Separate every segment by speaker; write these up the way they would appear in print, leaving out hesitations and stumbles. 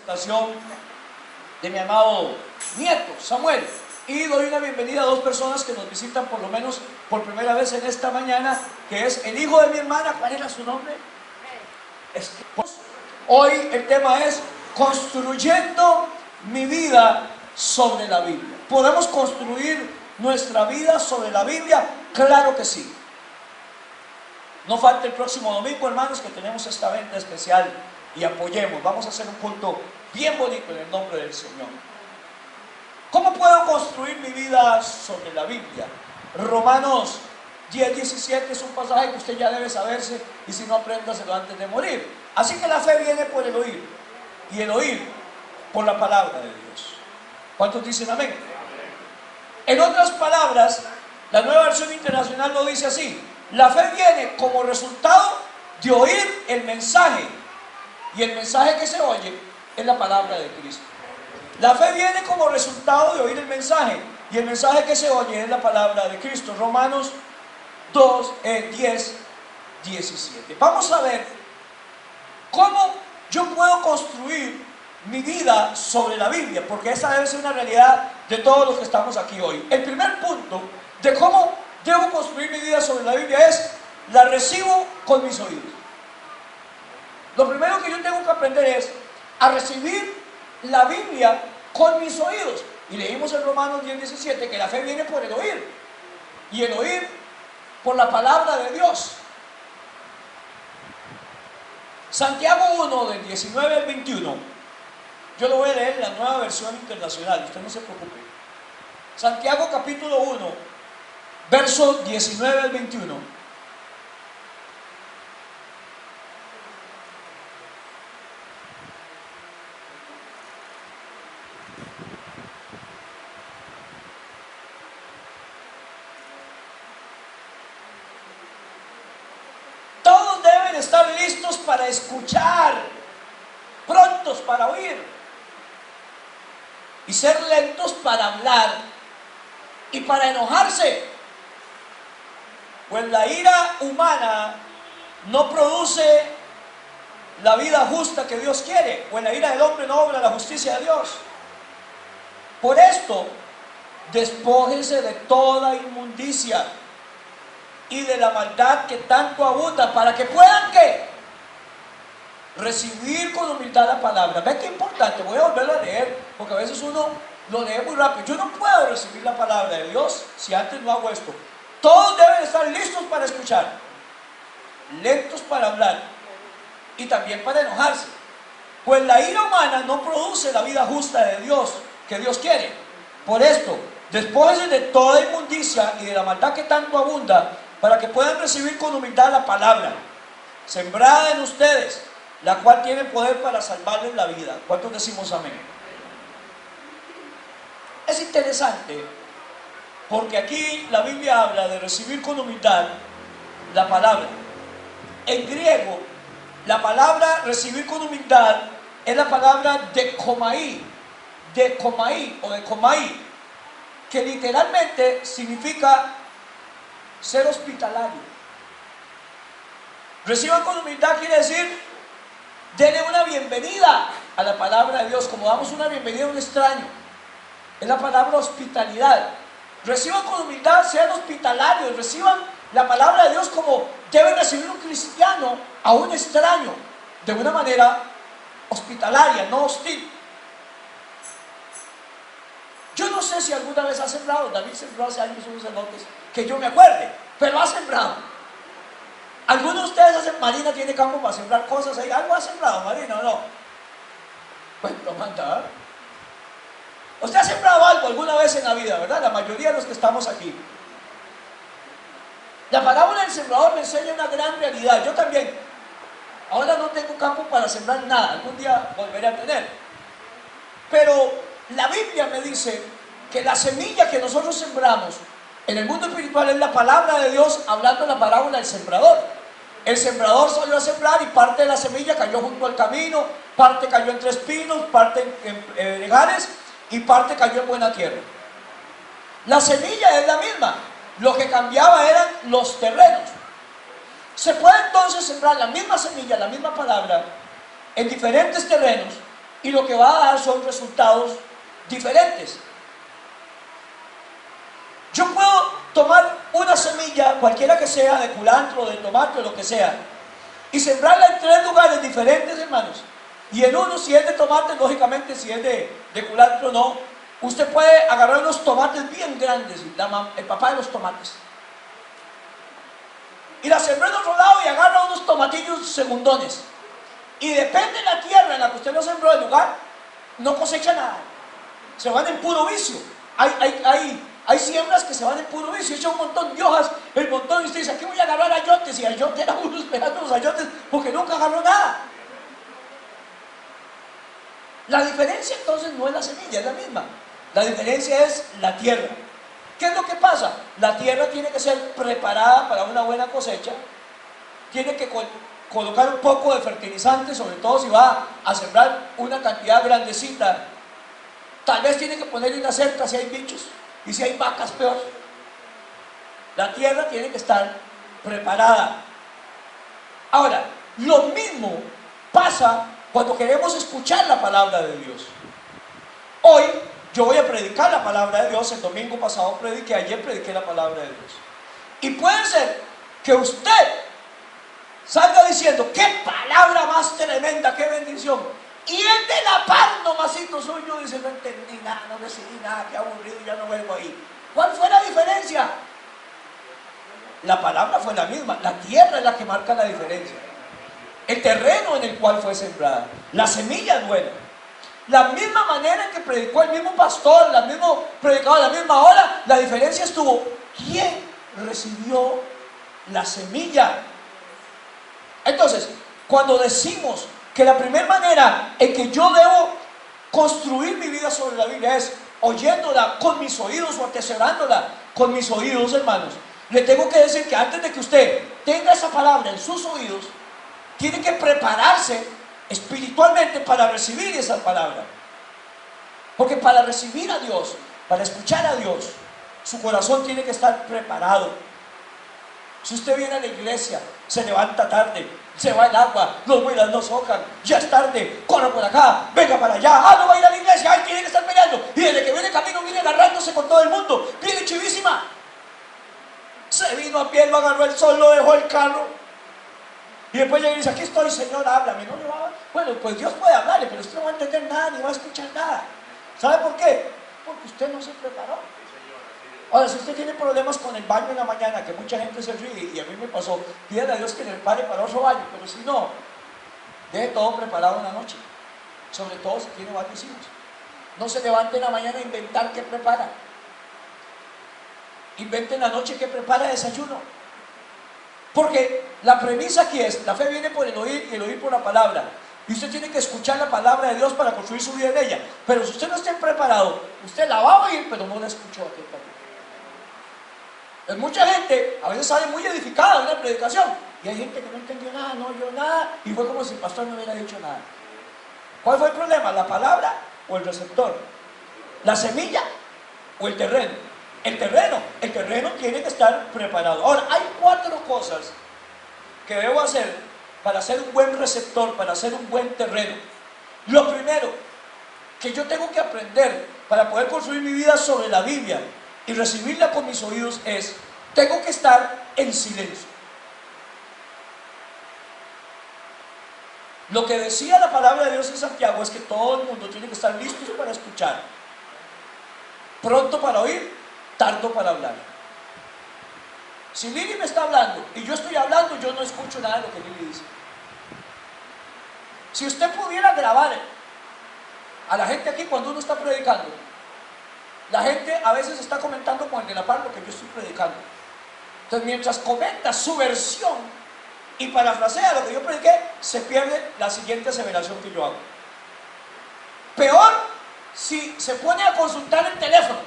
Speaker 1: presentación de mi amado nieto Samuel, y doy una bienvenida a dos personas que nos visitan por lo menos por primera vez en esta mañana, que es el hijo de mi hermana. ¿Cuál era su nombre? Hoy el tema es construyendo mi vida sobre la Biblia. ¿Podemos construir nuestra vida sobre la Biblia? Claro que sí. No falta el próximo domingo, hermanos, que tenemos esta venta especial, y apoyemos. Vamos a hacer un culto bien bonito en el nombre del Señor. ¿Cómo puedo construir mi vida sobre la Biblia? Romanos 10:17 es un pasaje que usted ya debe saberse, y si no, apréndaselo antes de morir. Así que la fe viene por el oír, y el oír por la palabra de Dios. ¿Cuántos dicen amén? En otras palabras, la Nueva Versión Internacional lo dice así: la fe viene como resultado de oír el mensaje, y el mensaje que se oye es la palabra de Cristo. La fe viene como resultado de oír el mensaje, y el mensaje que se oye es la palabra de Cristo. Romanos 10:17. Vamos a ver cómo yo puedo construir mi vida sobre la Biblia, porque esa debe ser una realidad de todos los que estamos aquí hoy. El primer punto de cómo debo construir mi vida sobre la Biblia es: la recibo con mis oídos. Lo primero que yo tengo que aprender es a recibir la Biblia con mis oídos. Y leímos en Romanos 10:17 que la fe viene por el oír, y el oír por la palabra de Dios. Santiago 1, del 19 al 21. Yo lo voy a leer en la Nueva Versión Internacional, usted no se preocupe. Santiago capítulo 1, verso 19 al 21. Todos deben estar listos para escuchar, prontos para oír, y ser lentos para hablar y para enojarse, pues la ira humana no produce la vida justa que Dios quiere, pues la ira del hombre no obra la justicia de Dios. Por esto, despójense de toda inmundicia y de la maldad que tanto abunda, para que puedan ¿qué? Recibir con humildad la palabra. ¿Ven qué importante? Voy a volverlo a leer, porque a veces uno lo lee muy rápido. Yo no puedo recibir la palabra de Dios si antes no hago esto. Todos deben estar listos para escuchar, lentos para hablar y también para enojarse, pues la ira humana no produce la vida justa de Dios que Dios quiere. Por esto, despójense de toda inmundicia y de la maldad que tanto abunda, para que puedan recibir con humildad la palabra sembrada en ustedes, la cual tiene poder para salvarles la vida. ¿Cuántos decimos amén? Es interesante, porque aquí la Biblia habla de recibir con humildad la palabra. En griego, la palabra recibir con humildad es la palabra dekomai, o dekomai, que literalmente significa ser hospitalario. Reciban con humildad quiere decir: denle una bienvenida a la palabra de Dios, como damos una bienvenida a un extraño. Es la palabra hospitalidad. Reciban con humildad, sean hospitalarios, reciban la palabra de Dios como debe recibir un cristiano a un extraño, de una manera hospitalaria, no hostil. Yo no sé si alguna vez ha sembrado. David sembró hace años unos elotes, que yo me acuerde, pero ha sembrado. ¿Alguno de ustedes hace? Marina tiene campo para sembrar cosas ahí. ¿Algo ha sembrado, Marina, o no? Pues lo manda. Usted ha sembrado algo alguna vez en la vida, ¿verdad? La mayoría de los que estamos aquí. La parábola del sembrador me enseña una gran realidad. Yo también. Ahora no tengo campo para sembrar nada. Algún día volveré a tener. Pero la Biblia me dice que la semilla que nosotros sembramos en el mundo espiritual es la palabra de Dios, hablando de la parábola del sembrador. El sembrador salió a sembrar, y parte de la semilla cayó junto al camino, parte cayó entre espinos, parte en regares, y parte cayó en buena tierra. La semilla es la misma, lo que cambiaba eran los terrenos. Se puede entonces sembrar la misma semilla, la misma palabra, en diferentes terrenos, y lo que va a dar son resultados diferentes. Yo puedo tomar una semilla, cualquiera que sea, de culantro, de tomate, o lo que sea, y sembrarla en 3 lugares diferentes, hermanos. Y en uno, si es de tomate, lógicamente, si es de culantro, no. Usted puede agarrar unos tomates bien grandes, el papá de los tomates, y la sembró en otro lado y agarra unos tomatillos segundones. Y depende de la tierra en la que usted lo sembró, el lugar, no cosecha nada. Se van en puro vicio. Hay siembras que se van en puro vicio, echa un montón de hojas, el montón, y usted dice, aquí voy a agarrar ayotes, y ayote era uno esperando los ayotes, porque nunca agarró nada. La diferencia entonces no es la semilla, es la misma. La diferencia es la tierra. ¿Qué es lo que pasa? La tierra tiene que ser preparada para una buena cosecha, tiene que colocar un poco de fertilizante, sobre todo si va a sembrar una cantidad grandecita. Tal vez tiene que ponerle una cerca si hay bichos, y si hay vacas, peor. La tierra tiene que estar preparada. Ahora, lo mismo pasa cuando queremos escuchar la palabra de Dios. Hoy yo voy a predicar la palabra de Dios. El domingo pasado prediqué, ayer prediqué la palabra de Dios. Y puede ser que usted salga diciendo, qué palabra más tremenda, qué bendición. Y el de la par, nomasito suyo, dice, no entendí nada, no recibí nada, qué aburrido, ya no vuelvo ahí. ¿Cuál fue la diferencia? La palabra fue la misma, la tierra es la que marca la diferencia. El terreno en el cual fue sembrada, la semilla es buena. La misma manera en que predicó el mismo pastor, la misma predicador, a la misma hora, la diferencia estuvo, ¿quién recibió la semilla? Entonces, cuando decimos que la primera manera en que yo debo construir mi vida sobre la Biblia es oyéndola con mis oídos o atesorándola con mis oídos, hermanos, le tengo que decir que antes de que usted tenga esa palabra en sus oídos, tiene que prepararse espiritualmente para recibir esa palabra. Porque para recibir a Dios, para escuchar a Dios, su corazón tiene que estar preparado. Si usted viene a la iglesia, se levanta tarde, se va el agua, los bueyes no socan, ya es tarde, corra por acá, venga para allá, no va a ir a la iglesia, tiene que estar peleando, y desde que viene el camino viene agarrándose con todo el mundo, viene chivísima. Se vino a pie, lo agarró el sol, lo dejó el carro, y después llega y dice, aquí estoy, Señor, háblame. No le va a... Bueno, pues Dios puede hablarle, pero usted no va a entender nada, ni va a escuchar nada. ¿Sabe por qué? Porque usted no se preparó. Ahora, si usted tiene problemas con el baño en la mañana, que mucha gente se ríe, y a mí me pasó, pídale a Dios que le pare para otro baño, pero si no, deje todo preparado en la noche, sobre todo si tiene varios hijos. No se levante en la mañana a inventar qué prepara. Invente en la noche qué prepara desayuno. Porque la premisa aquí es, la fe viene por el oír y el oír por la palabra. Y usted tiene que escuchar la palabra de Dios para construir su vida en ella. Pero si usted no está preparado, usted la va a oír, pero no la escuchó atentamente. Mucha gente a veces sale muy edificada de una predicación, y hay gente que no entendió nada, no oyó nada, y fue como si el pastor no hubiera dicho nada. ¿Cuál fue el problema? ¿La palabra o el receptor? ¿La semilla o el terreno? El terreno tiene que estar preparado. Ahora, hay 4 cosas que debo hacer para ser un buen receptor, para ser un buen terreno. Lo primero que yo tengo que aprender para poder construir mi vida sobre la Biblia y recibirla con mis oídos es, tengo que estar en silencio. Lo que decía la palabra de Dios en Santiago es que todo el mundo tiene que estar listos para escuchar, pronto para oír, tardo para hablar. Si Lili me está hablando y yo estoy hablando, yo no escucho nada de lo que Lili dice. Si usted pudiera grabar a la gente aquí cuando uno está predicando, la gente a veces está comentando con el de la par lo que yo estoy predicando. Entonces, mientras comenta su versión y parafrasea lo que yo prediqué, se pierde la siguiente aseveración que yo hago. Peor si se pone a consultar el teléfono,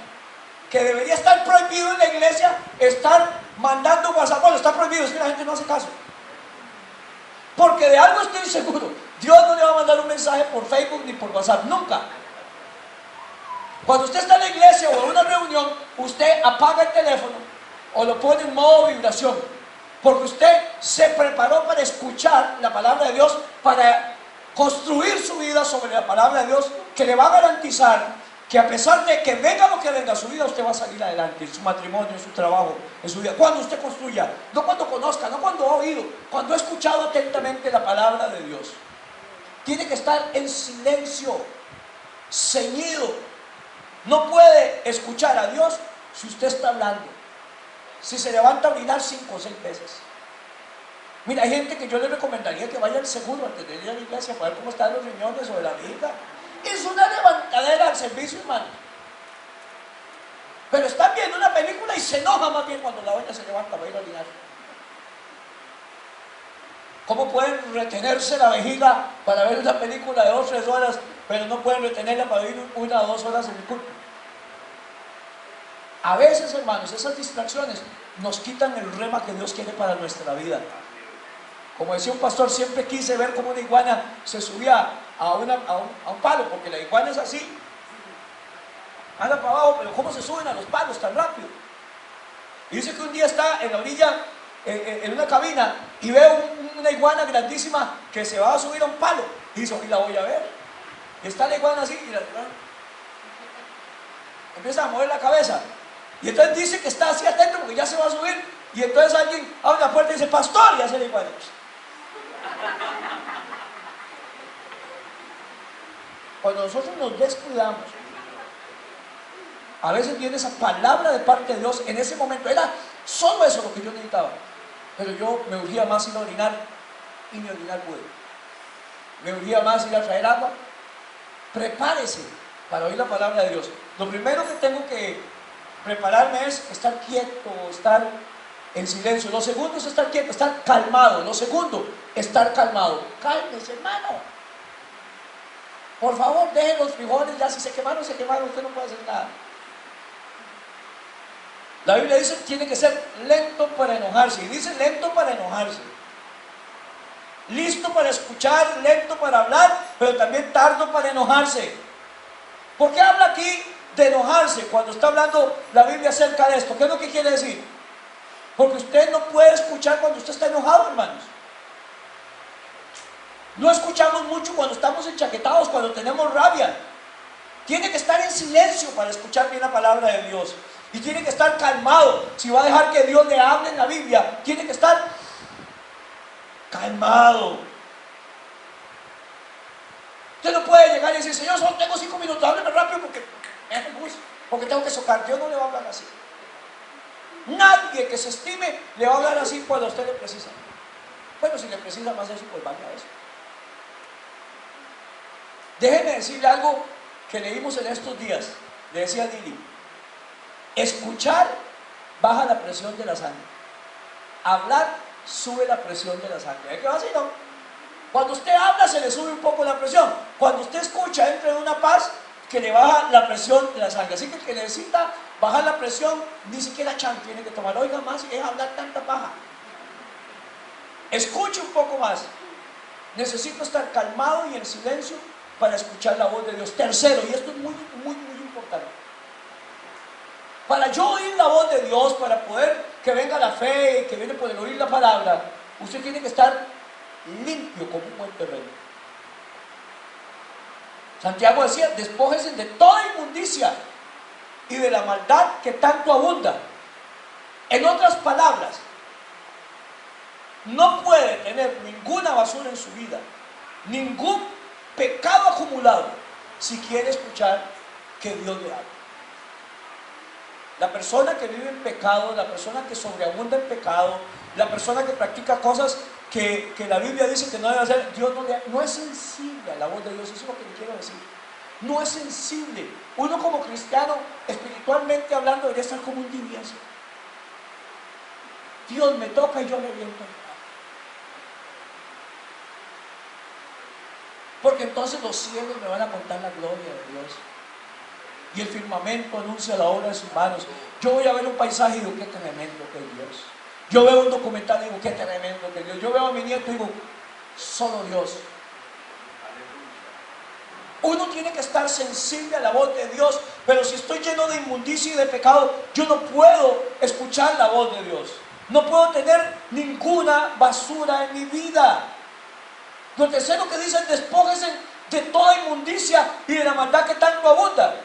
Speaker 1: que debería estar prohibido en la iglesia, estar mandando WhatsApp. Bueno, está prohibido, es que la gente no hace caso. Porque de algo estoy seguro, Dios no le va a mandar un mensaje por Facebook ni por WhatsApp, nunca. Cuando usted está en la iglesia o en una reunión, usted apaga el teléfono o lo pone en modo vibración, porque usted se preparó para escuchar la palabra de Dios, para construir su vida sobre la palabra de Dios, que le va a garantizar que a pesar de que venga lo que venga, su vida usted va a salir adelante, en su matrimonio, en su trabajo, en su vida. Cuando usted construya, no cuando conozca, no cuando ha oído, cuando ha escuchado atentamente la palabra de Dios. Tiene que estar en silencio, ceñido. No puede escuchar a Dios si usted está hablando. Si se levanta a orinar 5 o 6 veces. Mira, hay gente que yo le recomendaría que vaya al seguro antes de ir a la iglesia para ver cómo están los riñones o de la vida. Es una levantadera al servicio, hermano. Pero están viendo una película y se enoja más bien cuando la doña se levanta para ir a orinar. ¿Cómo pueden retenerse la vejiga para ver una película de 2 o 3 horas, pero no pueden retenerla para ir 1 o 2 horas en el culto? A veces, hermanos, esas distracciones nos quitan el rema que Dios quiere para nuestra vida. Como decía un pastor, siempre quise ver cómo una iguana se subía a un palo, porque la iguana es así, anda para abajo, pero cómo se suben a los palos tan rápido. Y dice que un día está en la orilla, en una cabina, y ve una iguana grandísima que se va a subir a un palo, y dice, hoy la voy a ver. Y está la iguana así, y empieza a mover la cabeza, y entonces dice que está así atento porque ya se va a subir, y entonces alguien abre la puerta y dice, pastor, y hace la iguana. Cuando nosotros nos descuidamos, a veces viene esa palabra de parte de Dios. En ese momento era solo eso lo que yo necesitaba, pero yo me urgía más ir a orinar, y ni orinar pude. Me urgía más ir a traer agua. Prepárese para oír la palabra de Dios. Lo primero que tengo que prepararme es estar quieto, estar en silencio. Lo segundo es estar quieto, estar calmado. Lo segundo, estar calmado. Cálmese, hermano. Por favor, dejen los frijoles, ya si se quemaron, usted no puede hacer nada. La Biblia dice que tiene que ser lento para enojarse, y dice lento para enojarse. Listo para escuchar, lento para hablar, pero también tardo para enojarse. ¿Por qué habla aquí de enojarse cuando está hablando la Biblia acerca de esto? ¿Qué es lo que quiere decir? Porque usted no puede escuchar cuando usted está enojado, hermanos. No escuchamos mucho cuando estamos enchaquetados, cuando tenemos rabia. Tiene que estar en silencio para escuchar bien la palabra de Dios. Y tiene que estar calmado. Si va a dejar que Dios le hable en la Biblia, tiene que estar calmado. Usted no puede llegar y decir, Señor, solo tengo 5 minutos, hábleme rápido porque tengo que socar. Dios no le va a hablar así. Nadie que se estime le va a hablar así cuando a usted le precisa. Bueno, si le precisa más eso, pues vaya a eso. Déjeme decirle algo que leímos en estos días. Le decía Dili, escuchar baja la presión de la sangre. Hablar sube la presión de la sangre. ¿Es que va así, no? Cuando usted habla se le sube un poco la presión. Cuando usted escucha entra en una paz que le baja la presión de la sangre. Así que el que necesita bajar la presión, ni siquiera chan tiene que tomar. Oiga más, es hablar tanta paja. Escuche un poco más. Necesito estar calmado y en silencio para escuchar la voz de Dios. Tercero, y esto es muy importante. Para yo oír la voz de Dios, para poder que venga la fe, que viene por el oír la palabra, usted tiene que estar limpio como un buen terreno. Santiago decía, despójese de toda inmundicia y de la maldad que tanto abunda. En otras palabras, no puede tener ninguna basura en su vida, ningún pecado acumulado, si quiere escuchar que Dios le habla. La persona que vive en pecado, la persona que sobreabunda en pecado, la persona que practica cosas que la Biblia dice que no debe hacer, Dios no es sensible a la voz de Dios. Eso es lo que le quiero decir. No es sensible. Uno como cristiano, espiritualmente hablando, debería estar como un divieso. Dios me toca y yo le viento. Porque entonces los cielos me van a contar la gloria de Dios. Y el firmamento anuncia la obra de sus manos. Yo voy a ver un paisaje y digo, qué tremendo que es Dios. Yo veo un documental y digo, qué tremendo que es Dios. Yo veo a mi nieto y digo, solo Dios. Uno tiene que estar sensible a la voz de Dios, pero si estoy lleno de inmundicia y de pecado, yo no puedo escuchar la voz de Dios. No puedo tener ninguna basura en mi vida. Lo tercero que dice, despójense de toda inmundicia y de la maldad que tanto abunda.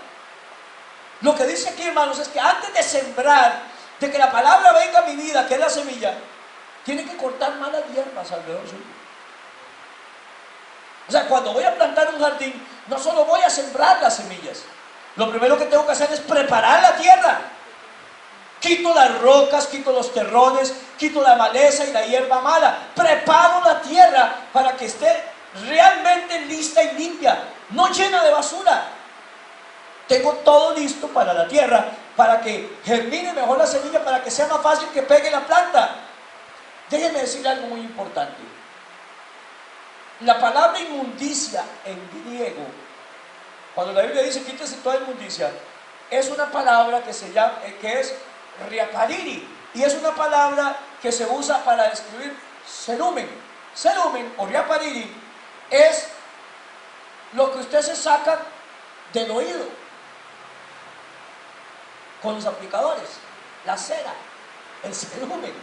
Speaker 1: Lo que dice aquí, hermanos, es que antes de sembrar, de que la palabra venga a mi vida, que es la semilla, tiene que cortar malas hierbas alrededor suyo. O sea, cuando voy a plantar un jardín, no solo voy a sembrar las semillas. Lo primero que tengo que hacer es preparar la tierra. Quito las rocas, quito los terrones, quito la maleza y la hierba mala. Preparo la tierra para que esté realmente lista y limpia, no llena de basura. Tengo todo listo para la tierra, para que germine mejor la semilla, para que sea más fácil que pegue la planta. Déjenme decir algo muy importante. La palabra inmundicia en griego, cuando la Biblia dice quítese toda inmundicia, es una palabra que se llama, que es riapariri, y es una palabra que se usa para describir cerumen. Cerumen o riapariri es lo que usted se saca del oído con los aplicadores, la cera, el cerumen.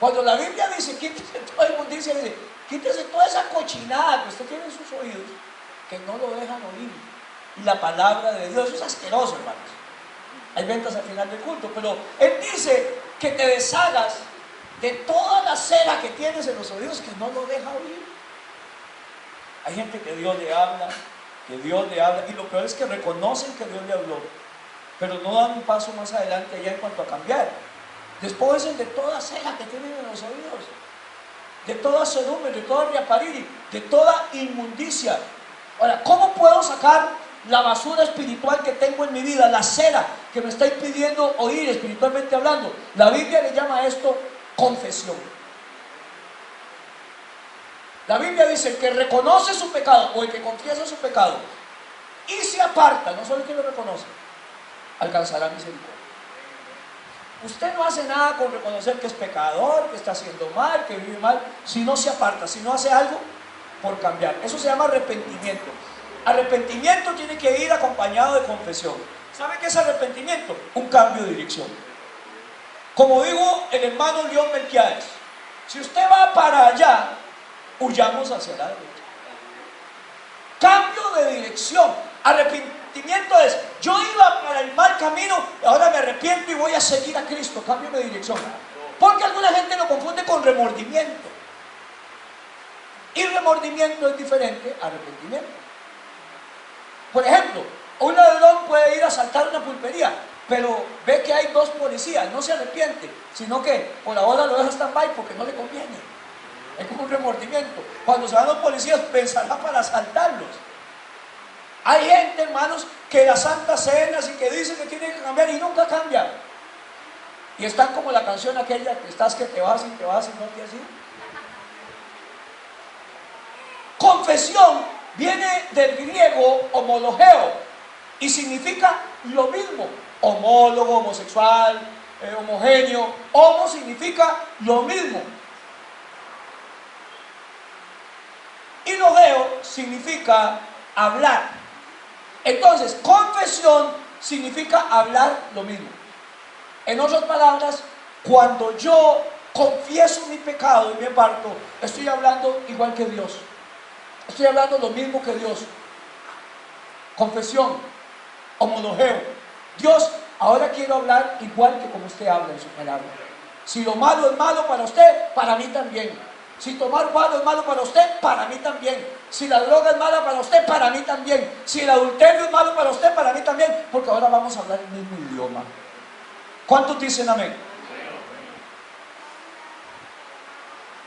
Speaker 1: Cuando la Biblia dice quítese toda inmundicia, dice quítese toda esa cochinada que usted tiene en sus oídos, que no lo dejan oír. Y la palabra de Dios es asqueroso, hermanos. Hay ventas al final del culto, pero Él dice que te deshagas de toda la cera que tienes en los oídos que no lo deja oír. Hay gente que Dios le habla, y lo peor es que reconocen que Dios le habló, pero no dan un paso más adelante allá en cuanto a cambiar. Despójense de toda cera que tienen en los oídos, de toda cerumen, de toda riapariri, de toda inmundicia. Ahora, ¿cómo puedo sacar la basura espiritual que tengo en mi vida, la cera que me está impidiendo oír espiritualmente hablando? La Biblia le llama a esto confesión. La Biblia dice: el que reconoce su pecado o el que confiesa su pecado y se aparta, no solo el que lo reconoce, alcanzará misericordia. Usted no hace nada con reconocer que es pecador, que está haciendo mal, que vive mal, si no se aparta, si no hace algo por cambiar. Eso se llama arrepentimiento. Arrepentimiento tiene que ir acompañado de confesión. ¿Sabe qué es arrepentimiento? Un cambio de dirección. Como dijo el hermano León Melquiades, si usted va para allá, huyamos hacia la derecha. Cambio de dirección. Arrepentimiento es: yo iba para el mal camino, ahora me arrepiento y voy a seguir a Cristo. Cambio de dirección. Porque alguna gente lo confunde con remordimiento. Y remordimiento es diferente a arrepentimiento. Por ejemplo, un ladrón puede ir a asaltar una pulpería, pero ve que hay dos policías, no se arrepiente, sino que por ahora lo deja stand-by porque no le conviene. Es como un remordimiento. Cuando se van los policías, pensará para asaltarlos. Hay gente, hermanos, que da santas cenas y que dice que tiene que cambiar y nunca cambia. Y están como la canción aquella que estás que te vas y no te así. Confesión viene del griego homologeo y significa lo mismo. Homólogo, homosexual, homogéneo. Homo significa lo mismo. Y logeo significa hablar. Entonces, confesión significa hablar lo mismo. En otras palabras, cuando yo confieso mi pecado y me aparto, estoy hablando igual que Dios. Estoy hablando lo mismo que Dios. Confesión, homologeo. Dios, ahora quiero hablar igual que como usted habla en su palabra. Si lo malo es malo para usted, para mí también. Si tomar malo es malo para usted, para mí también. Si la droga es mala para usted, para mí también. Si el adulterio es malo para usted, para mí también. Porque ahora vamos a hablar el mismo idioma. ¿Cuántos dicen amén?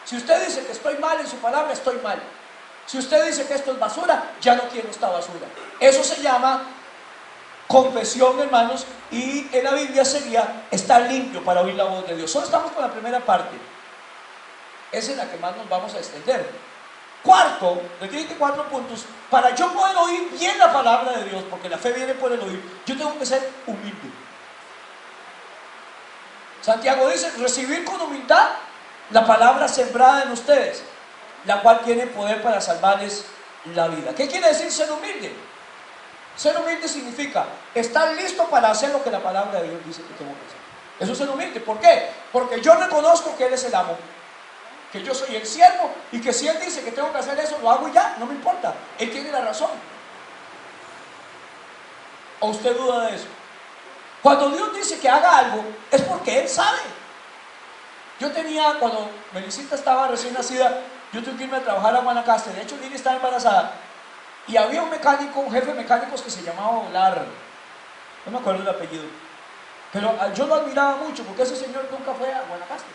Speaker 1: Si usted dice que estoy mal en su palabra, estoy mal. Si usted dice que esto es basura, ya no quiero esta basura. Eso se llama confesión, hermanos, y en la Biblia sería estar limpio para oír la voz de Dios. Solo estamos con la primera parte. Esa es la que más nos vamos a extender. Cuarto, les dije que 4 puntos. Para yo poder oír bien la palabra de Dios, porque la fe viene por el oír, yo tengo que ser humilde. Santiago dice: recibir con humildad la palabra sembrada en ustedes, la cual tiene poder para salvarles la vida. ¿Qué quiere decir ser humilde? Ser humilde significa estar listo para hacer lo que la palabra de Dios dice que tengo que hacer. Eso es ser humilde. ¿Por qué? Porque yo reconozco que Él es el amo. que yo soy el siervo y que si Él dice que tengo que hacer eso, lo hago y ya, no me importa. Él tiene la razón. ¿O usted duda de eso? Cuando Dios dice que haga algo, es porque Él sabe. Yo tenía, cuando Melisita estaba recién nacida, yo tuve que irme a trabajar a Guanacaste. De hecho, Lili estaba embarazada. Y había un mecánico, un jefe de mecánicos que se llamaba Olar. No me acuerdo el apellido. Pero yo lo admiraba mucho porque ese señor nunca fue a Guanacaste.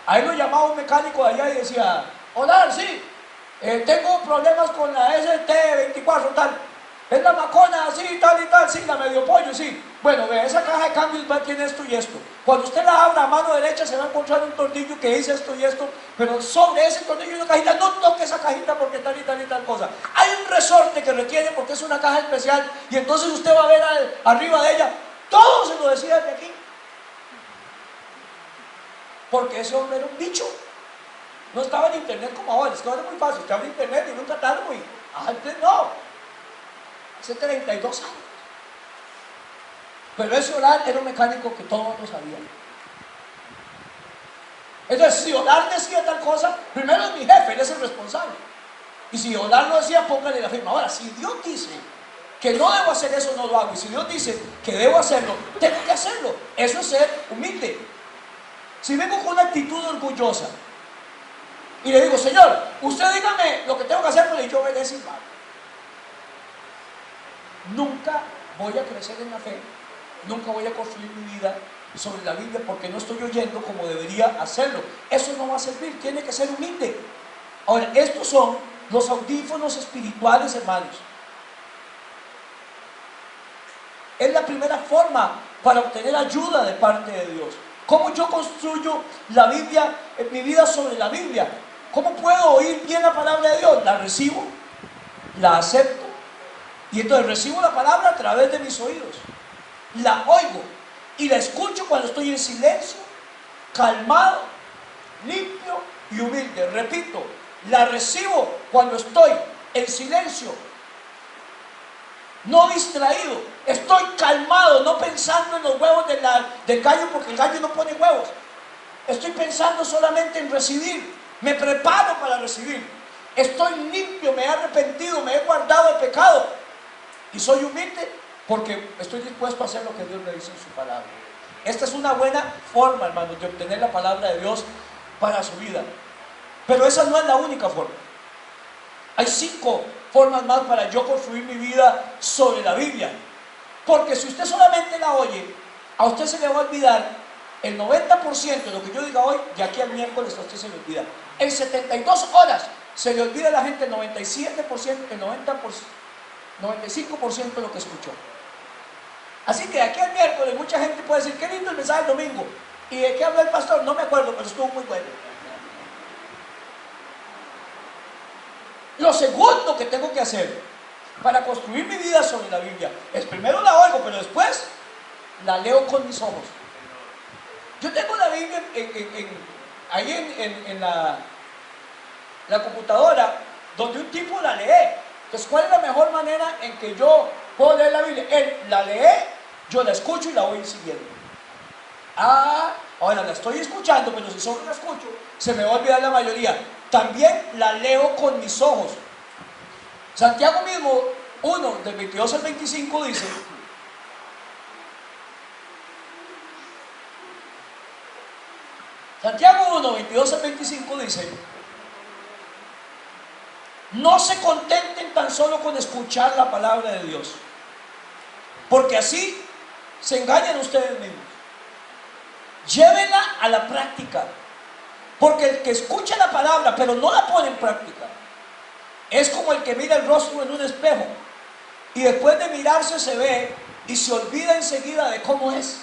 Speaker 1: A él lo llamaba un mecánico de allá y decía: Olar, sí, tengo problemas con la ST24 tal. Es la macona así, tal y tal, sí, la medio pollo, sí. Bueno, ve, esa caja de cambios tiene esto y esto. Cuando usted la abra a mano derecha se va a encontrar un tornillo que dice esto y esto, pero sobre ese tornillo hay una cajita, no toque esa cajita porque tal y tal y tal cosa. Hay un resorte que retiene porque es una caja especial y entonces usted va a ver arriba de ella, todo se lo decía desde aquí. Porque ese hombre era un bicho. No estaba en internet como ahora, es que ahora es muy fácil, usted abre internet y ve un catálogo y antes no. Hace 32 años. Pero ese Olar era un mecánico que todos lo sabían. Entonces, si Olar decía tal cosa, primero es mi jefe, él es el responsable. Y si Olar lo decía, póngale la firma. Ahora, si Dios dice que no debo hacer eso, no lo hago. Y si Dios dice que debo hacerlo, tengo que hacerlo. Eso es ser humilde. Si vengo con una actitud orgullosa y le digo: Señor, usted dígame lo que tengo que hacer, pero yo obedezco y va. Nunca voy a crecer en la fe, nunca voy a construir mi vida sobre la Biblia porque no estoy oyendo como debería hacerlo. Eso no va a servir, tiene que ser humilde. Ahora, estos son los audífonos espirituales, hermanos. Es la primera forma para obtener ayuda de parte de Dios. ¿Cómo yo construyo la Biblia, mi vida sobre la Biblia? ¿Cómo puedo oír bien la palabra de Dios? La recibo, la acepto. Y entonces recibo la palabra a través de mis oídos, la oigo y la escucho cuando estoy en silencio, calmado, limpio y humilde. Repito, la recibo cuando estoy en silencio, no distraído, estoy calmado, no pensando en los huevos del gallo, porque el gallo no pone huevos. Estoy pensando solamente en recibir, me preparo para recibir. Estoy limpio, me he arrepentido, me he guardado de pecado. Y soy humilde porque estoy dispuesto a hacer lo que Dios me dice en su palabra. Esta es una buena forma, hermanos, de obtener la palabra de Dios para su vida. Pero esa no es la única forma. Hay 5 formas más para yo construir mi vida sobre la Biblia. Porque si usted solamente la oye, a usted se le va a olvidar el 90% de lo que yo diga hoy, de aquí al miércoles a usted se le olvida. En 72 horas se le olvida a la gente el 97%, el 95% de lo que escuchó. Así que de aquí al miércoles mucha gente puede decir: qué lindo el mensaje del domingo. ¿Y de qué habló el pastor? No me acuerdo, pero estuvo muy bueno. Lo segundo que tengo que hacer para construir mi vida sobre la Biblia es primero la oigo, pero después la leo con mis ojos. Yo tengo la Biblia ahí en la computadora, donde un tipo la lee. Entonces, ¿cuál es la mejor manera en que yo puedo leer la Biblia? Él la lee, yo la escucho y la voy siguiendo. Ahora la estoy escuchando, pero si solo la escucho, se me va a olvidar la mayoría. También la leo con mis ojos. Santiago mismo, 1, del 22 al 25 dice: Santiago 1, 22 al 25 dice: no se contenten tan solo con escuchar la palabra de Dios, porque así se engañan ustedes mismos. Llévenla a la práctica, porque el que escucha la palabra pero no la pone en práctica es como el que mira el rostro en un espejo y después de mirarse se ve y se olvida enseguida de cómo es.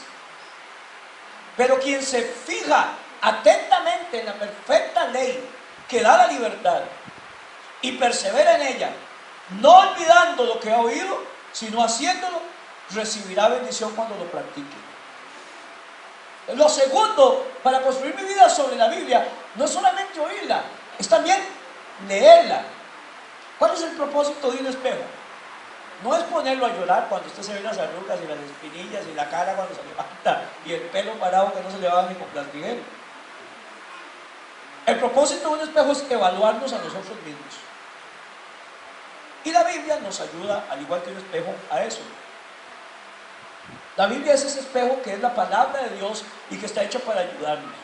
Speaker 1: Pero quien se fija atentamente en la perfecta ley que da la libertad y persevera en ella, no olvidando lo que ha oído, sino haciéndolo, recibirá bendición cuando lo practique. Lo segundo para construir mi vida sobre la Biblia no es solamente oírla, es también leerla. ¿Cuál es el propósito de un espejo? No es ponerlo a llorar cuando usted se ve las arrugas y las espinillas y la cara cuando se levanta y el pelo parado que no se le va ni con plastilina. El propósito de un espejo es evaluarnos a nosotros mismos. Y la Biblia nos ayuda, al igual que un espejo, a eso. La Biblia es ese espejo que es la palabra de Dios y que está hecha para ayudarnos.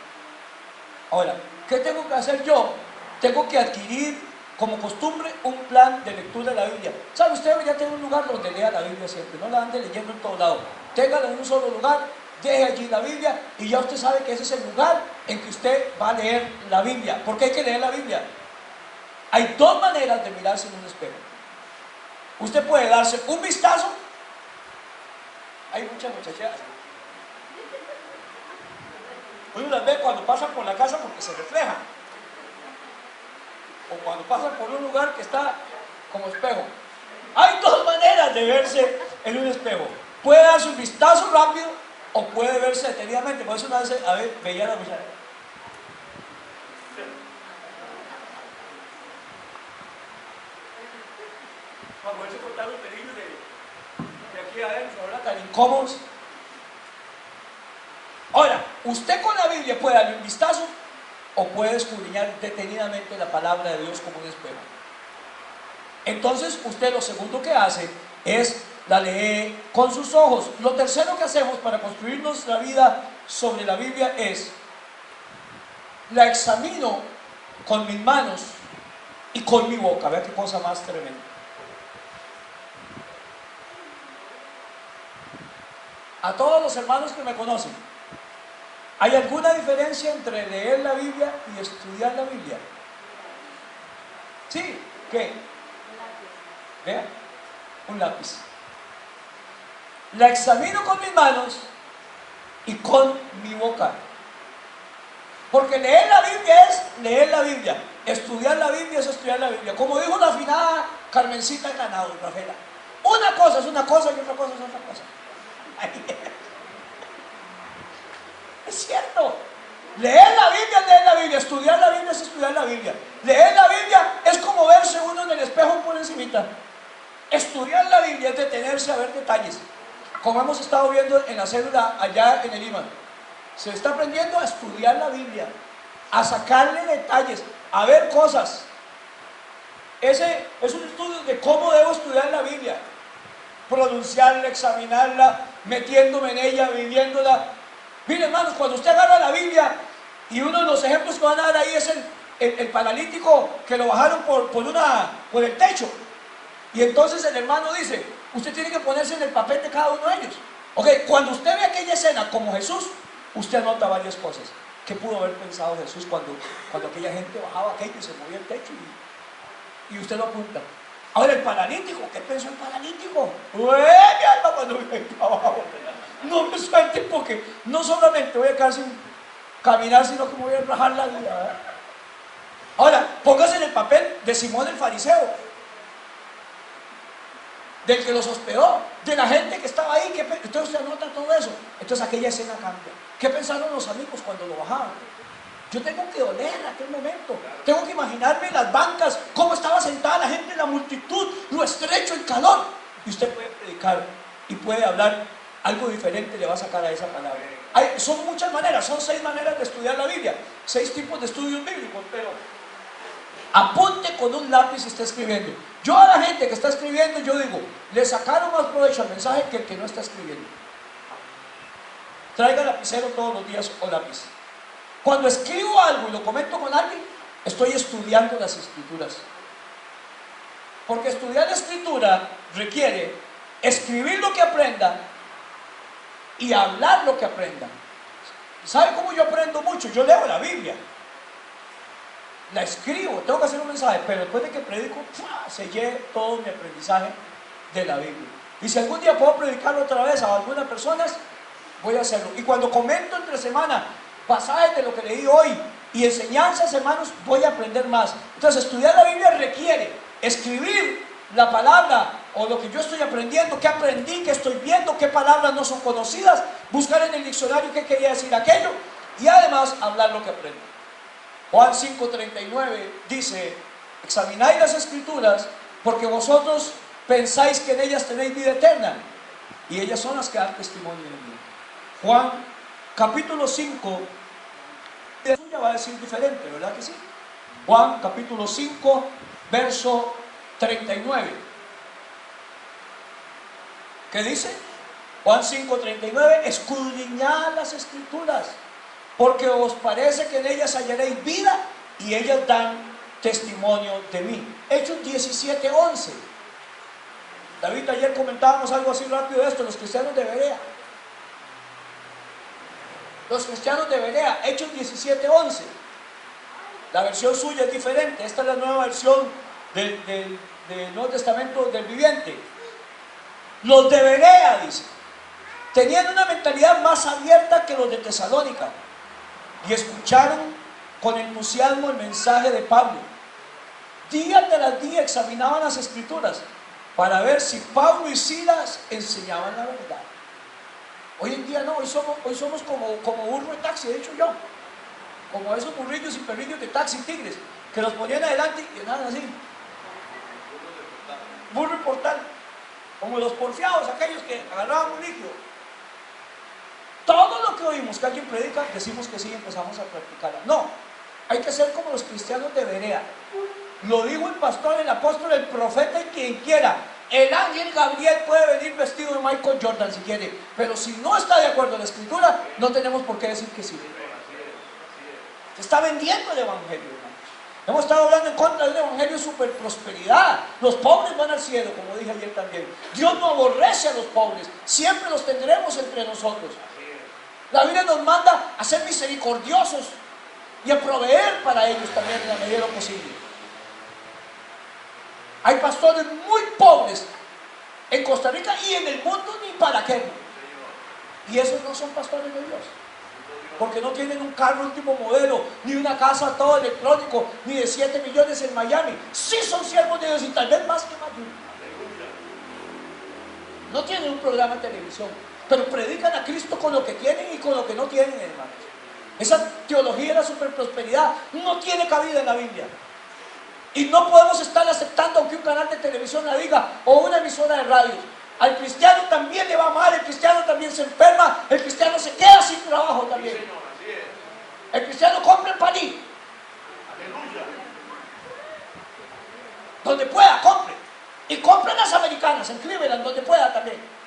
Speaker 1: Ahora, ¿qué tengo que hacer yo? Tengo que adquirir como costumbre un plan de lectura de la Biblia. ¿Sabe? Usted debería tener un lugar donde lea la Biblia siempre, no la ande leyendo en todo lado. Téngala en un solo lugar, deje allí la Biblia y ya usted sabe que ese es el lugar en que usted va a leer la Biblia. ¿Por qué hay que leer la Biblia? Hay dos maneras de mirarse en un espejo. Usted puede darse un vistazo. Hay muchas muchachas. Uno las ve cuando pasan por la casa porque se reflejan. O cuando pasan por un lugar que está como espejo. Hay dos maneras de verse en un espejo. Puede darse un vistazo rápido o puede verse detenidamente. Por eso una vez veía a la muchacha. Para poderse cortar los pelillos de aquí adentro, ¿verdad? Tan incómodos. Ahora, usted con la Biblia puede darle un vistazo o puede escudriñar detenidamente la palabra de Dios como un espejo. Entonces usted lo segundo que hace es la lee con sus ojos. Lo tercero que hacemos para construir nuestra vida sobre la Biblia es la examino con mis manos y con mi boca. Vea qué cosa más tremenda. A todos los hermanos que me conocen, ¿hay alguna diferencia entre leer la Biblia y estudiar la Biblia? Sí, ¿qué? Vea, un lápiz. La examino con mis manos y con mi boca. Porque leer la Biblia es leer la Biblia. Estudiar la Biblia es estudiar la Biblia. Como dijo la afinada Carmencita Granado, Rafaela. Una cosa es una cosa y otra cosa es otra cosa. Es cierto. Leer la Biblia es leer la Biblia. Estudiar la Biblia es estudiar la Biblia. Leer la Biblia es como verse uno en el espejo por encimita. Estudiar la Biblia es detenerse a ver detalles. Como hemos estado viendo en la célula allá en el IMAN. Se está aprendiendo a estudiar la Biblia, a sacarle detalles, a ver cosas. Ese es un estudio de cómo debo estudiar la Biblia. Pronunciarla, examinarla, metiéndome en ella, viviéndola. Miren, hermanos, cuando usted agarra la Biblia, y uno de los ejemplos que van a dar ahí es el paralítico que lo bajaron por el techo. Y entonces el hermano dice, usted tiene que ponerse en el papel de cada uno de ellos. Ok, cuando usted ve aquella escena como Jesús, usted anota varias cosas. ¿Qué pudo haber pensado Jesús cuando aquella gente bajaba aquello y se movía el techo? Y usted lo apunta. Ahora el paralítico, ¿qué pensó el paralítico? Mi alma cuando me para abajo. No me suelte porque no solamente voy a quedar sin caminar, sino que me voy a rajar la vida, ¿verdad? Ahora, póngase en el papel de Simón el fariseo, del que los hospedó, de la gente que estaba ahí. Entonces usted anota todo eso. Entonces aquella escena cambia. ¿Qué pensaron los amigos cuando lo bajaban? Yo tengo que oler aquel momento. Tengo que imaginarme las bancas, cómo estaba sentada la gente, la multitud, lo estrecho, el calor. Y usted puede predicar y puede hablar algo diferente, le va a sacar a esa palabra. Son muchas maneras, son 6 maneras de estudiar la Biblia, 6 tipos de estudios bíblicos, pero apunte con un lápiz si está escribiendo. Yo a la gente que está escribiendo, yo digo, le sacaron más provecho al mensaje que el que no está escribiendo. Traiga lapicero todos los días o lápiz. Cuando escribo algo y lo comento con alguien, estoy estudiando las escrituras. Porque estudiar la escritura requiere escribir lo que aprenda y hablar lo que aprenda. ¿Sabe cómo yo aprendo mucho? Yo leo la Biblia, la escribo, tengo que hacer un mensaje, pero después de que predico, sellé todo mi aprendizaje de la Biblia. Y si algún día puedo predicarlo otra vez a algunas personas, voy a hacerlo. Y cuando comento entre semana pasajes de lo que leí hoy y enseñanzas, hermanos, voy a aprender más. Entonces, estudiar la Biblia requiere escribir la palabra o lo que yo estoy aprendiendo, qué aprendí, qué estoy viendo, qué palabras no son conocidas, buscar en el diccionario qué quería decir aquello y además hablar lo que aprendo. Juan 5:39 dice, examináis las escrituras porque vosotros pensáis que en ellas tenéis vida eterna y ellas son las que dan testimonio de mí. Juan capítulo 5 La suya va a decir diferente, ¿verdad que sí? Juan capítulo 5, verso 39. ¿Qué dice? Juan 5:39, escudriñad las escrituras, porque os parece que en ellas hallaréis vida, y ellas dan testimonio de mí. Hechos 17:11. David, ayer comentábamos algo así rápido de esto, los cristianos de Berea. Los cristianos de Berea, Hechos 17:11. La versión suya es diferente, esta es la nueva versión del Nuevo Testamento del Viviente. Los de Berea, dice, tenían una mentalidad más abierta que los de Tesalónica y escucharon con entusiasmo el mensaje de Pablo. Día tras día examinaban las escrituras para ver si Pablo y Silas enseñaban la verdad. Hoy en día no, hoy somos como burro de taxi, de hecho yo, como esos burrillos y perrillos de taxi tigres, que los ponían adelante y nada así. Burro y portal, como los porfiados, aquellos que agarraban un líquido. Todo lo que oímos que alguien predica, decimos que sí y empezamos a practicarla. No, hay que ser como los cristianos de Berea. Lo dijo el pastor, el apóstol, el profeta y quien quiera. El ángel Gabriel puede venir vestido de Michael Jordan si quiere, pero si no está de acuerdo en la escritura, no tenemos por qué decir que sí. Se está vendiendo el evangelio, hermanos. Hemos estado hablando en contra de un evangelio de super prosperidad. Los pobres van al cielo, como dije ayer también. Dios no aborrece a los pobres, siempre los tendremos entre nosotros. La Biblia nos manda a ser misericordiosos y a proveer para ellos también en la medida de lo posible. Hay pastores muy pobres en Costa Rica y en el mundo, ni para qué. Y esos no son pastores de Dios, porque no tienen un carro último modelo, ni una casa todo electrónico, ni de 7 millones en Miami. Sí son siervos de Dios y tal vez más que más de uno. No tienen un programa de televisión, pero predican a Cristo con lo que tienen y con lo que no tienen, hermanos. Esa teología de la superprosperidad no tiene cabida en la Biblia. Y no podemos estar aceptando aunque un canal de televisión la diga o una emisora de radio. Al cristiano también le va mal, el cristiano también se enferma, el cristiano se queda sin trabajo también. El cristiano compra el paní. Donde pueda, compre. Y compre las americanas, en Cleveland, donde pueda también.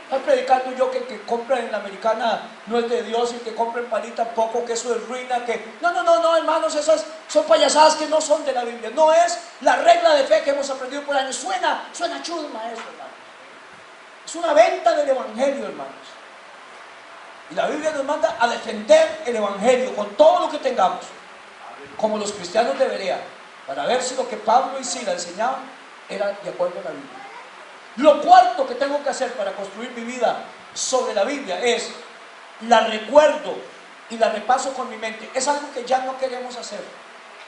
Speaker 1: Estoy predicando yo que el que compra en la americana no es de Dios, y el que compra en paní tampoco, que eso es ruina, que... No, hermanos, esas son payasadas que no son de la Biblia. No es la regla de fe que hemos aprendido por años. Suena chusma eso, hermanos. Es una venta del evangelio, hermanos. Y la Biblia nos manda a defender el evangelio con todo lo que tengamos, como los cristianos de Berea, para ver si lo que Pablo y Silas enseñaban era de acuerdo a la Biblia. Lo cuarto que tengo que hacer para construir mi vida sobre la Biblia es la recuerdo y la repaso con mi mente. Es algo que ya no queremos hacer.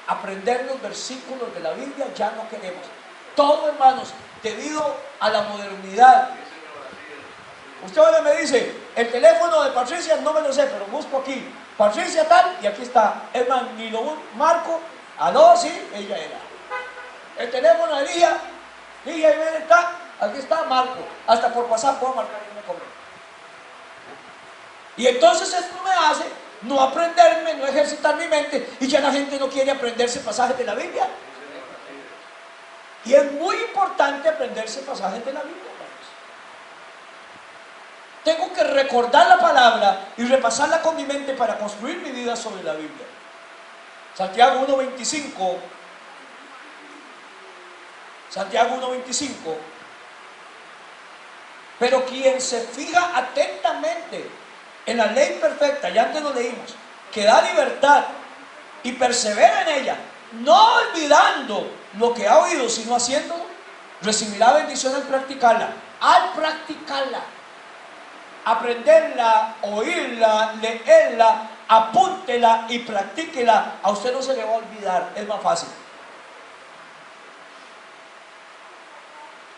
Speaker 1: Aprender los versículos de la Biblia ya no queremos. Todo, hermanos, debido a la modernidad. Usted ahora me dice, el teléfono de Patricia no me lo sé, pero busco aquí, Patricia tal, y aquí está. Hermano, ni lo marco, aló, sí, ella era. El teléfono de Ligia, Ligia está, aquí está, marco. Hasta por WhatsApp puedo marcar y me cobro. Y entonces esto me hace no aprenderme, no ejercitar mi mente, y ya la gente no quiere aprenderse pasajes de la Biblia. Y es muy importante aprenderse pasajes de la Biblia. Tengo que recordar la palabra y repasarla con mi mente para construir mi vida sobre la Biblia. Santiago 1:25. Santiago 1:25. Pero quien se fija atentamente en la ley perfecta, ya antes lo leímos, que da libertad y persevera en ella, no olvidando lo que ha oído, sino haciéndolo, recibirá bendición al practicarla. Al practicarla, aprenderla, oírla, leerla, apúntela y practíquela, a usted no se le va a olvidar, es más fácil.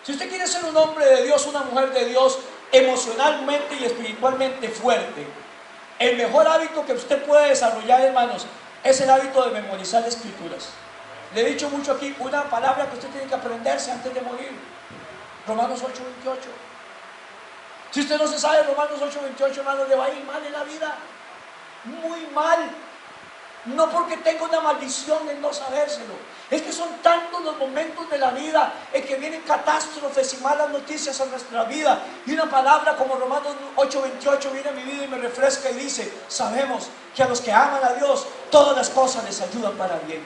Speaker 1: Si usted quiere ser un hombre de Dios, una mujer de Dios, emocionalmente y espiritualmente fuerte, el mejor hábito que usted puede desarrollar, hermanos, es el hábito de memorizar las escrituras. Le he dicho mucho aquí, una palabra que usted tiene que aprenderse antes de morir. Romanos 8:28. Si usted no se sabe Romanos 8:28, hermanos, le va a ir mal en la vida. Muy mal. No porque tenga una maldición en no sabérselo. Es que son tantos los momentos de la vida en que vienen catástrofes y malas noticias a nuestra vida. Y una palabra como Romanos 8:28 viene a mi vida y me refresca y dice: sabemos que a los que aman a Dios, todas las cosas les ayudan para bien.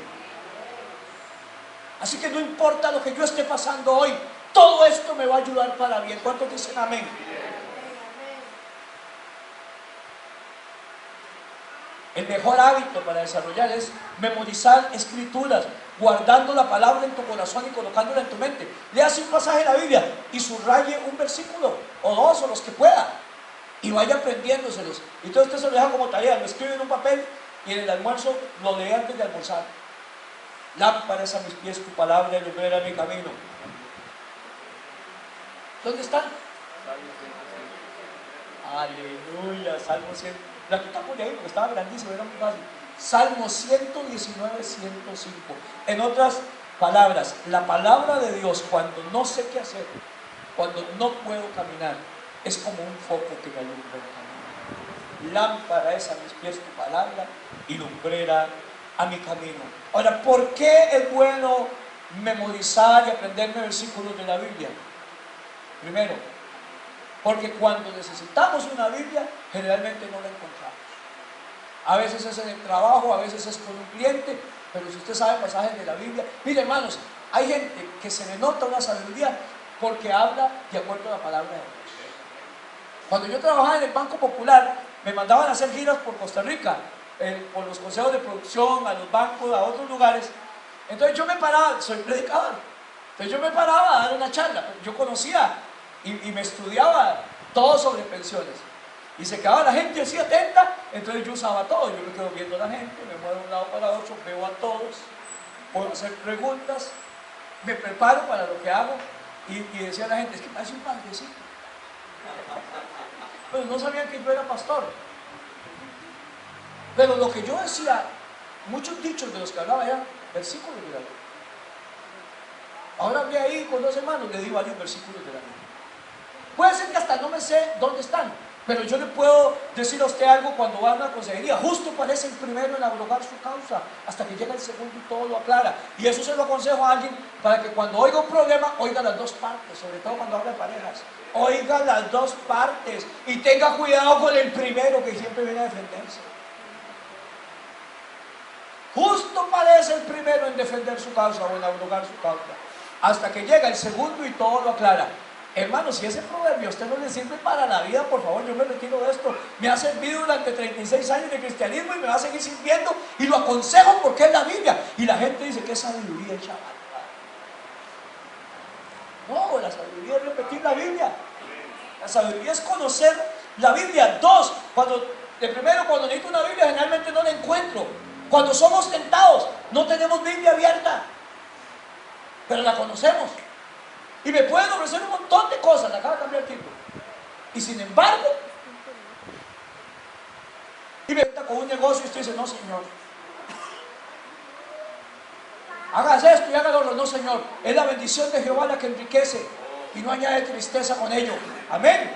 Speaker 1: Así que no importa lo que yo esté pasando hoy, todo esto me va a ayudar para bien. ¿Cuántos dicen amén? El mejor hábito para desarrollar es memorizar escrituras, guardando la palabra en tu corazón y colocándola en tu mente. Léase un pasaje de la Biblia y subraye un versículo o dos o los que pueda y vaya aprendiéndoselos. Y todo usted se lo deja como tarea, lo escribe en un papel y en el almuerzo lo lee antes de almorzar. Lámpara es a mis pies tu palabra y lumbrera mi camino. ¿Dónde están? Aleluya, Salmo 100. La quitamos de ahí porque estaba grandísimo, era muy fácil. Salmo 119, 105. En otras palabras, la palabra de Dios, cuando no sé qué hacer, cuando no puedo caminar, es como un foco que me alumbra el camino. Lámpara es a mis pies tu palabra y lumbrera a mi camino. Ahora, ¿por qué es bueno memorizar y aprenderme versículos de la Biblia? Primero, porque cuando necesitamos una Biblia, generalmente no la encontramos. A veces es en el trabajo, a veces es con un cliente, pero si usted sabe pasajes de la Biblia, mire hermanos, hay gente que se le nota una sabiduría porque habla de acuerdo a la palabra de Dios. Cuando yo trabajaba en el Banco Popular, me mandaban a hacer giras por Costa Rica, por los consejos de producción, a los bancos, a otros lugares. Entonces yo me paraba, soy predicador, entonces yo me paraba a dar una charla. Yo conocía y me estudiaba todo sobre pensiones. Y se quedaba la gente así atenta, entonces yo usaba todo. Yo me quedo viendo a la gente, me muevo de un lado para otro, veo a todos, puedo hacer preguntas, me preparo para lo que hago y decía a la gente: es que parece un padrecito. Pero no sabían que yo era pastor. Pero lo que yo decía, muchos dichos de los que hablaba eran versículos de la Biblia. Ahora hablé ahí con 2 hermanos, le di varios versículos de la Biblia. Puede ser que hasta no me sé dónde están, pero yo le puedo decir a usted algo cuando va a una consejería. Justo parece el primero en abrogar su causa, hasta que llega el segundo y todo lo aclara. Y eso se lo aconsejo a alguien para que cuando oiga un problema, oiga las dos partes, sobre todo cuando habla de parejas. Oiga las dos partes y tenga cuidado con el primero que siempre viene a defenderse. Justo parece el primero en defender su causa o en abrogar su causa, hasta que llega el segundo y todo lo aclara. Hermano, si ese proverbio a usted no le sirve para la vida, por favor, yo me retiro de esto. Me ha servido durante 36 años de cristianismo y me va a seguir sirviendo y lo aconsejo porque es la Biblia. Y la gente dice: ¿qué sabiduría, chaval? No, la sabiduría es repetir la Biblia. La sabiduría es conocer la Biblia. Dos, primero, cuando necesito una Biblia, generalmente no la encuentro. Cuando somos tentados, no tenemos Biblia abierta, pero la conocemos. Y me pueden ofrecer un montón de cosas, le acaba de cambiar el título. Y sin embargo, y me meta con un negocio y usted dice: no, señor. Hagas esto y hágalo, no, señor. Es la bendición de Jehová la que enriquece y no añade tristeza con ello. Amén.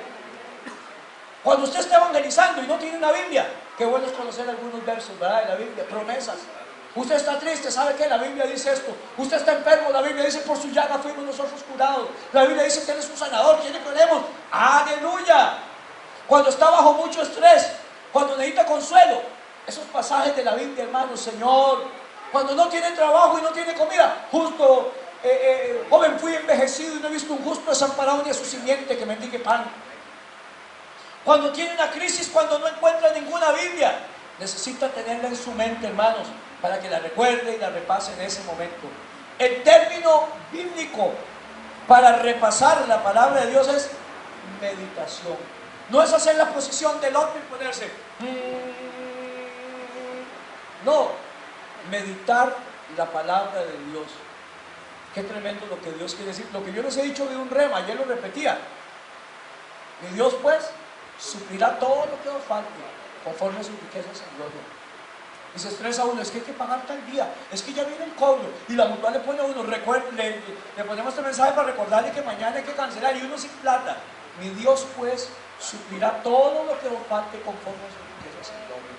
Speaker 1: Cuando usted está evangelizando y no tiene una Biblia, qué bueno es conocer algunos versos, ¿verdad?, de la Biblia, promesas. Usted está triste, ¿sabe qué? La Biblia dice esto. Usted está enfermo, la Biblia dice: por su llaga fuimos nosotros curados. La Biblia dice que Él es un sanador. ¿Quién le creemos? ¡Aleluya! Cuando está bajo mucho estrés, cuando necesita consuelo, esos pasajes de la Biblia, hermanos, Señor. Cuando no tiene trabajo y no tiene comida, justo, joven, fui envejecido y no he visto un justo desamparado ni a su simiente que mendigue pan. Cuando tiene una crisis, cuando no encuentra ninguna Biblia, necesita tenerla en su mente, hermanos, para que la recuerde y la repase en ese momento. El término bíblico para repasar la palabra de Dios es meditación. No es hacer la posición del otro y ponerse. No, meditar la palabra de Dios. Qué tremendo lo que Dios quiere decir. Lo que yo les he dicho de un rema, ayer lo repetía. Y Dios, pues, suplirá todo lo que os falte conforme a sus riquezas en gloria. Y se estresa uno: es que hay que pagar tal día, es que ya viene el cobro, y la mutual le pone a uno, le ponemos este mensaje para recordarle que mañana hay que cancelar, y uno sin plata. Mi Dios, pues, suplirá todo lo que os falte conforme a sus riquezas en gloria.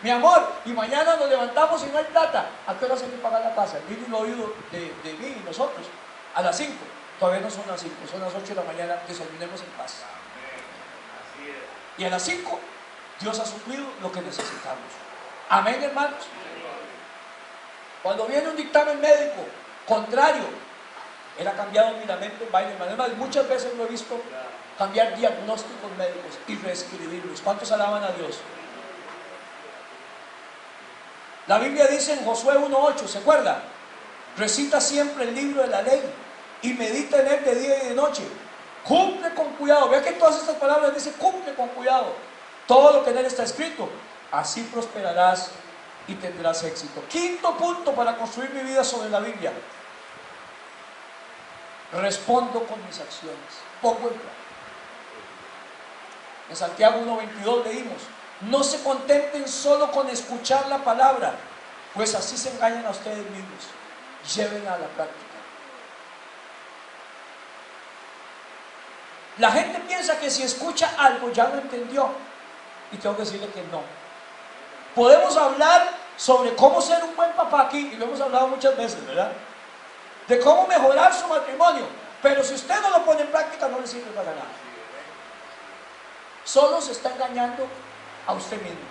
Speaker 1: Mi amor, y mañana nos levantamos y no hay plata. ¿A qué hora se hay que pagar la casa? Mire el oído de mí y nosotros. A las 5. Todavía no son las 5, son las 8 de la mañana. Desayunemos en paz. Y a las 5, Dios ha suplido lo que necesitamos. Amén, hermanos. Cuando viene un dictamen médico contrario, Él ha cambiado mi lamento en baile. Además, muchas veces lo he visto cambiar diagnósticos médicos y reescribirlos. ¿Cuántos alaban a Dios? La Biblia dice en Josué 1:8, ¿se acuerda? Recita siempre el libro de la ley y medita en él de día y de noche. Cumple con cuidado. Vea que todas estas palabras dicen cumple con cuidado todo lo que en él está escrito. Así prosperarás y tendrás éxito. Quinto punto para construir mi vida sobre la Biblia. Respondo con mis acciones. Pongo en práctica. En Santiago 1:22 leímos: no se contenten solo con escuchar la palabra, pues así se engañan a ustedes mismos. Llévenla a la práctica. La gente piensa que si escucha algo ya lo entendió, y tengo que decirle que no. Podemos hablar sobre cómo ser un buen papá aquí, y lo hemos hablado muchas veces, ¿verdad? De cómo mejorar su matrimonio, pero si usted no lo pone en práctica no le sirve para nada. Solo se está engañando a usted mismo.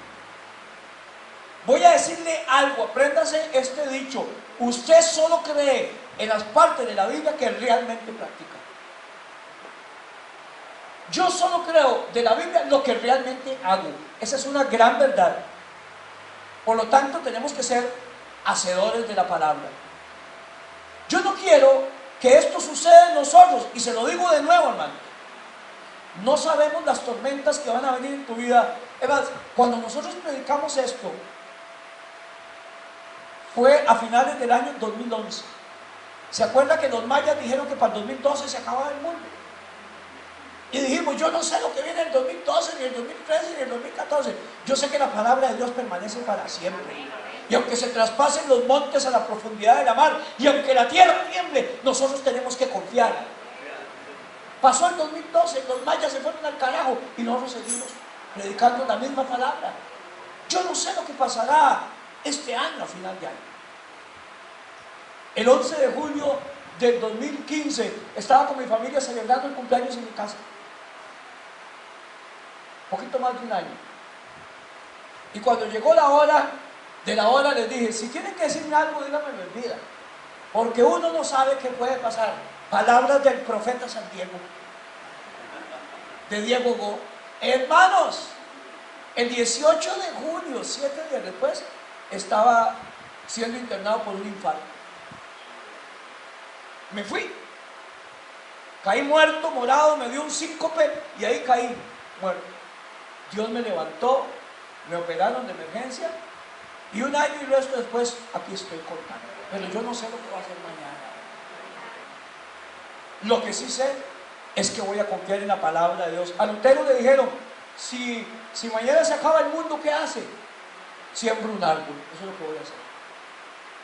Speaker 1: Voy a decirle algo, apréndase este dicho: usted solo cree en las partes de la Biblia que realmente practica. Yo solo creo de la Biblia lo que realmente hago. Esa es una gran verdad. Por lo tanto, tenemos que ser hacedores de la palabra. Yo no quiero que esto suceda en nosotros, y se lo digo de nuevo, hermano. No sabemos las tormentas que van a venir en tu vida. Es más, cuando nosotros predicamos esto, fue a finales del año 2011. ¿Se acuerda que los mayas dijeron que para el 2012 se acababa el mundo? Y dijimos, yo no sé lo que viene en el 2012, ni el 2013, ni el 2014. Yo sé que la palabra de Dios permanece para siempre. Y aunque se traspasen los montes a la profundidad de la mar, y aunque la tierra tiemble, nosotros tenemos que confiar. Pasó el 2012, los mayas se fueron al carajo, y nosotros seguimos predicando la misma palabra. Yo no sé lo que pasará este año, a final de año. El 11 de julio del 2015 estaba con mi familia celebrando el cumpleaños en mi casa. Poquito más de un año. Y cuando llegó la hora de la hora, les dije: si tienen que decirme algo, díganmelo en vida, porque uno no sabe qué puede pasar. Palabras del profeta San Diego, de Diego Go. Hermanos, el 18 de julio, 7 días después, estaba siendo internado por un infarto. Me fui, caí muerto, morado, me dio un síncope y ahí caí muerto. Dios me levantó, me operaron de emergencia, y un año y resto después aquí estoy contando. Pero yo no sé lo que va a hacer mañana. Lo que sí sé es que voy a confiar en la palabra de Dios. A Lutero le dijeron: si mañana se acaba el mundo, ¿qué hace? Siembra un árbol. Eso es lo que voy a hacer.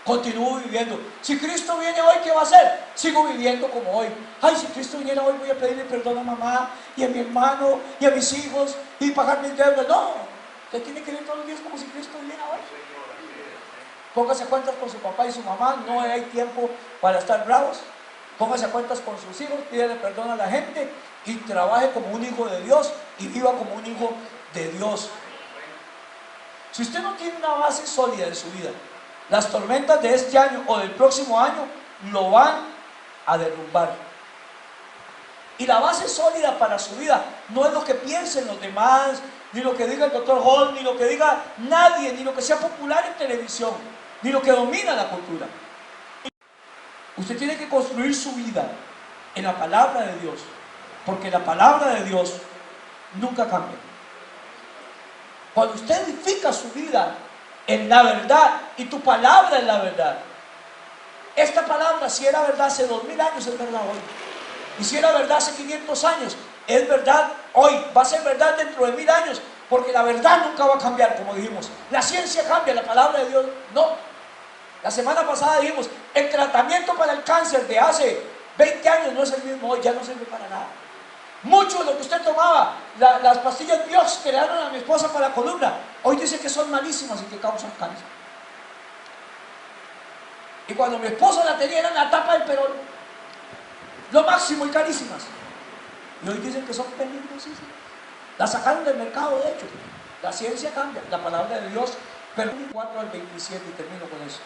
Speaker 1: Continúo viviendo. Si Cristo viene hoy, ¿qué va a hacer? Sigo viviendo como hoy. Ay, si Cristo viniera hoy, voy a pedirle perdón a mamá y a mi hermano y a mis hijos y pagar mis deudas. No, usted tiene que vivir todos los días como si Cristo viniera hoy. Póngase a cuentas con su papá y su mamá. No hay tiempo para estar bravos. Póngase a cuentas con sus hijos, pídele perdón a la gente y trabaje como un hijo de Dios y viva como un hijo de Dios. Si usted no tiene una base sólida en su vida, las tormentas de este año o del próximo año lo van a derrumbar. Y la base sólida para su vida no es lo que piensen los demás, ni lo que diga el doctor Hall, ni lo que diga nadie, ni lo que sea popular en televisión, ni lo que domina la cultura. Usted tiene que construir su vida en la palabra de Dios, porque la palabra de Dios nunca cambia. Cuando usted edifica su vida en la verdad, y tu palabra es la verdad, esta palabra, si era verdad hace 2000 años, es verdad hoy. Y si era verdad hace 500 años, es verdad hoy. Va a ser verdad dentro de 1000 años, porque la verdad nunca va a cambiar, como dijimos. La ciencia cambia, la palabra de Dios no. La semana pasada dijimos, el tratamiento para el cáncer de hace 20 años no es el mismo hoy, ya no sirve para nada. Mucho de lo que usted tomaba, las pastillas Biox que le dieron a mi esposa para la columna, hoy dice que son malísimas y que causan cáncer. Y cuando mi esposa la tenía era en la tapa del perol, lo máximo y carísimas. Y hoy dicen que son peligrosísimas. La sacaron del mercado, de hecho. La ciencia cambia, la palabra de Dios. Pero 4 al 27 y termino con eso.